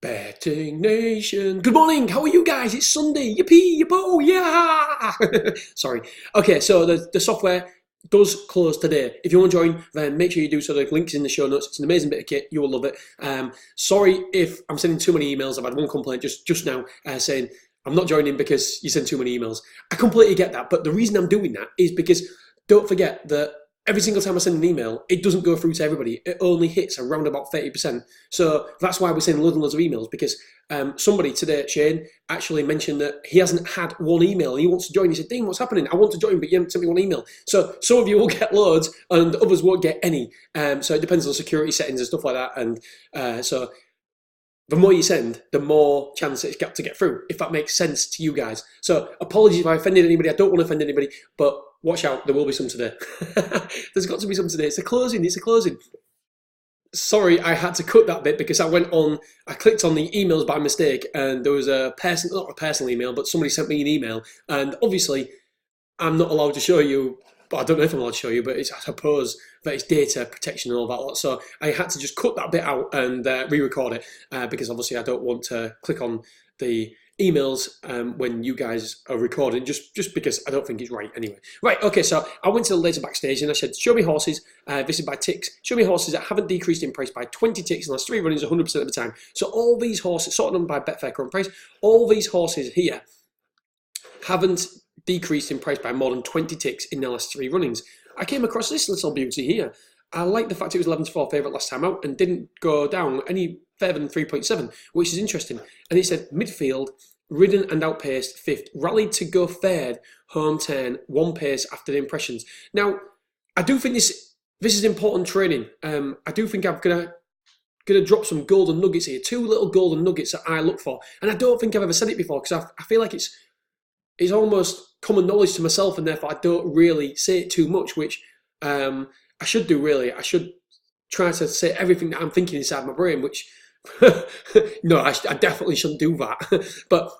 Betting Nation. Good morning. How are you guys? It's Sunday. Yippee, yippo, yeah. Sorry. Okay, so the software does close today. If you want to join, then make sure you do so. The link's in the show notes. It's an amazing bit of kit. You will love it. Sorry if I'm sending too many emails. I've had one complaint just now saying I'm not joining because you send too many emails. I completely get that, but the reason I'm doing that is because don't forget that every single time I send an email, it doesn't go through to everybody. It only hits around about 30%. So that's why we're sending loads and loads of emails, because somebody today, Shane, actually mentioned that he hasn't had one email and he wants to join. He said, Dean, what's happening? I want to join, but you haven't sent me one email. So some of you will get loads and others won't get any. So it depends on security settings and stuff like that. And so the more you send, the more chance it's got to get through, if that makes sense to you guys. So apologies if I offended anybody. I don't want to offend anybody, but watch out, there will be some today. There's got to be some today. It's a closing. Sorry, I had to cut that bit because I clicked on the emails by mistake, and there was not a personal email, but somebody sent me an email, and obviously I'm not allowed to show you, but I don't know if I'm allowed to show you, but I suppose that it's data protection and all that lot. So I had to just cut that bit out and re-record it because obviously I don't want to click on the emails when you guys are recording, just because I don't think it's right anyway. Right, okay, so I went to the later backstage and I said, show me horses, this is by ticks, show me horses that haven't decreased in price by 20 ticks in the last 3 runnings 100% of the time. So all these horses, sorted them by Betfair current price, all these horses here haven't decreased in price by more than 20 ticks in the last 3 runnings. I came across this little beauty here. I like the fact it was 11-4 favourite last time out and didn't go down any further than 3.7, which is interesting. And it said midfield, ridden and outpaced 5th, rallied to go third, home turn, 1 pace after the impressions. Now, I do think this is important training. I do think I'm gonna drop some golden nuggets here, 2 little golden nuggets that I look for. And I don't think I've ever said it before because I feel like it's almost common knowledge to myself, and therefore I don't really say it too much, which I should do really. I should try to say everything that I'm thinking inside my brain, which no, I definitely shouldn't do that. But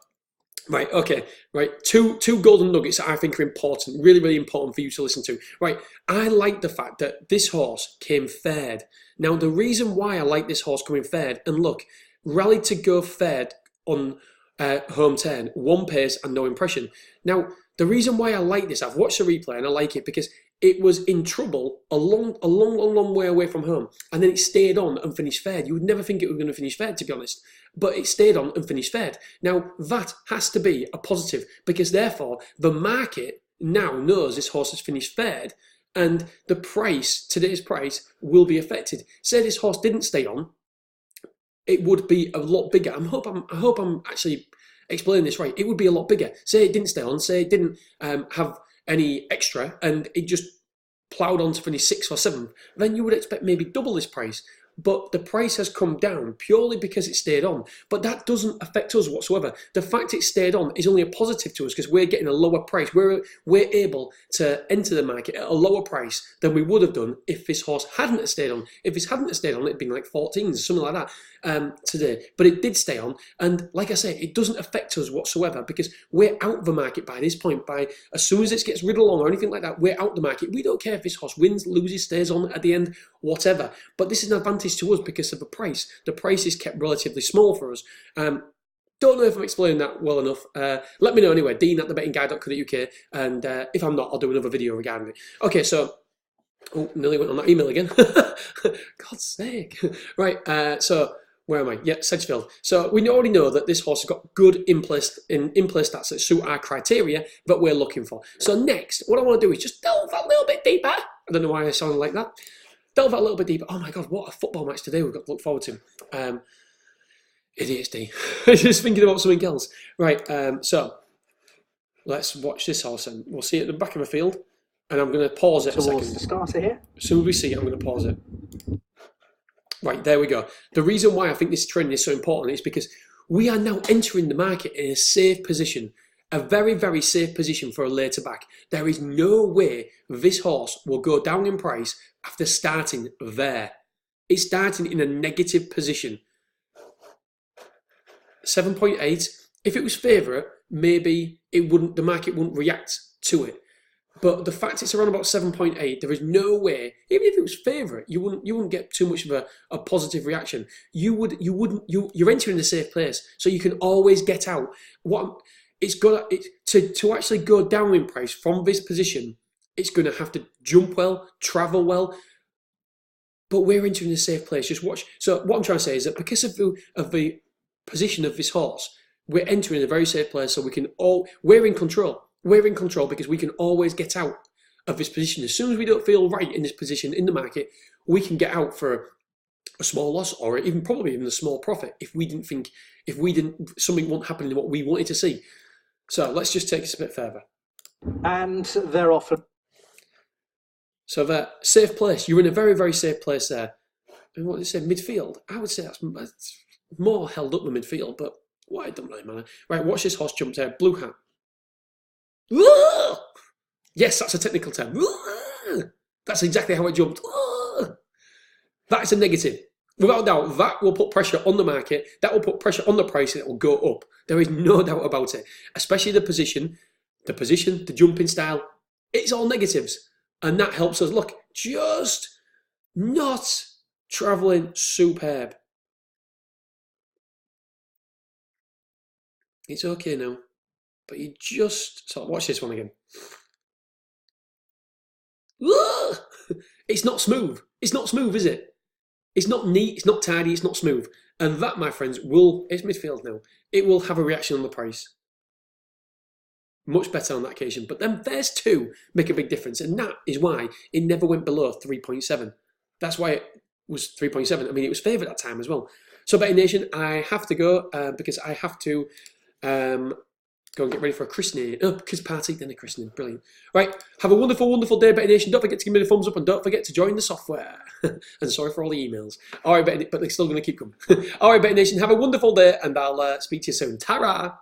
right, okay, right. Two golden nuggets that I think are important, really, really important for you to listen to. Right, I like the fact that this horse came third. Now, the reason why I like this horse coming third, and look, rallied to go third on home turn, 1 pace and no impression. Now, the reason why I like this, I've watched the replay and I like it because it was in trouble a long way away from home, and then it stayed on and finished third. You would never think it was going to finish third, to be honest, but it stayed on and finished third. Now, that has to be a positive because therefore the market now knows this horse has finished third, and the price, today's price, will be affected. Say this horse didn't stay on, it would be a lot bigger. I hope I'm actually explaining this right. It would be a lot bigger. Say it didn't stay on, say it didn't have any extra, and it just ploughed on to finish 6th or 7th, then you would expect maybe double this price. But the price has come down purely because it stayed on. But that doesn't affect us whatsoever. The fact it stayed on is only a positive to us because we're getting a lower price. We're able to enter the market at a lower price than we would have done if this horse hadn't have stayed on. If this hadn't have stayed on, it'd been like 14s, something like that today. But it did stay on. And like I say, it doesn't affect us whatsoever because we're out of the market by this point. By as soon as it gets rid along or anything like that, we're out of the market. We don't care if this horse wins, loses, stays on at the end, whatever. But this is an advantage to us because of the price. The price is kept relatively small for us. Don't know if I'm explaining that well enough. Let me know anyway, dean@thebettingguide.co.uk, and if I'm not, I'll do another video regarding it. Okay, so, oh, nearly went on that email again. God's sake. Right, so, where am I? Yeah, Sedgefield. So we already know that this horse has got good in-play stats that suit our criteria that we're looking for. So next, what I want to do is just delve a little bit deeper. I don't know why I sound like that. Delve a little bit deeper. Oh my God, what a football match today we've got to look forward to. ADHD. Just thinking about something else. Right, so let's watch this horse and we'll see it at the back of the field. And I'm going to pause it a second. The starter here. As soon as we see it, I'm going to pause it. Right, there we go. The reason why I think this training is so important is because we are now entering the market in a safe position. A very, very safe position for a later back. There is no way this horse will go down in price after starting there. It's starting in a negative position. 7.8. If it was favourite, maybe the market wouldn't react to it. But the fact it's around about 7.8, there is no way, even if it was favourite, you wouldn't get too much of a positive reaction. You're entering a safe place, so you can always get out. To actually go down in price from this position, it's going to have to jump well, travel well. But we're entering a safe place. Just watch. So what I'm trying to say is that because of the position of this horse, we're entering a very safe place. So we're in control. We're in control because we can always get out of this position. As soon as we don't feel right in this position in the market, we can get out for a small loss or even probably even a small profit if something won't happen in what we wanted to see. So let's just take this a bit further. And they're offered. So that safe place, you're in a very, very safe place there. And what did it say? Midfield? I would say that's more held up than midfield, but why it doesn't really matter. Right, watch this horse jump there. Blue hat. Yes, that's a technical term. That's exactly how it jumped. That is a negative. Without doubt, that will put pressure on the market. That will put pressure on the price and it will go up. There is no doubt about it. Especially the position, the jumping style. It's all negatives. And that helps us. Look, just not travelling superb. It's okay now. But you just... So watch this one again. It's not smooth. It's not smooth, is it? It's not neat, it's not tidy, it's not smooth. And that, my friends, it's midfield now. It will have a reaction on the price. Much better on that occasion. But then there's two make a big difference. And that is why it never went below 3.7. That's why it was 3.7. I mean, it was favoured at that time as well. So Betting Nation, I have to go because I have to go and get ready for a christening. Oh, kids party, then a christening. Brilliant. Right, have a wonderful, wonderful day, Betting Nation. Don't forget to give me the thumbs up and don't forget to join the software. And sorry for all the emails. All right, but they're still going to keep coming. All right, Betting Nation, have a wonderful day and I'll speak to you soon. Ta-ra!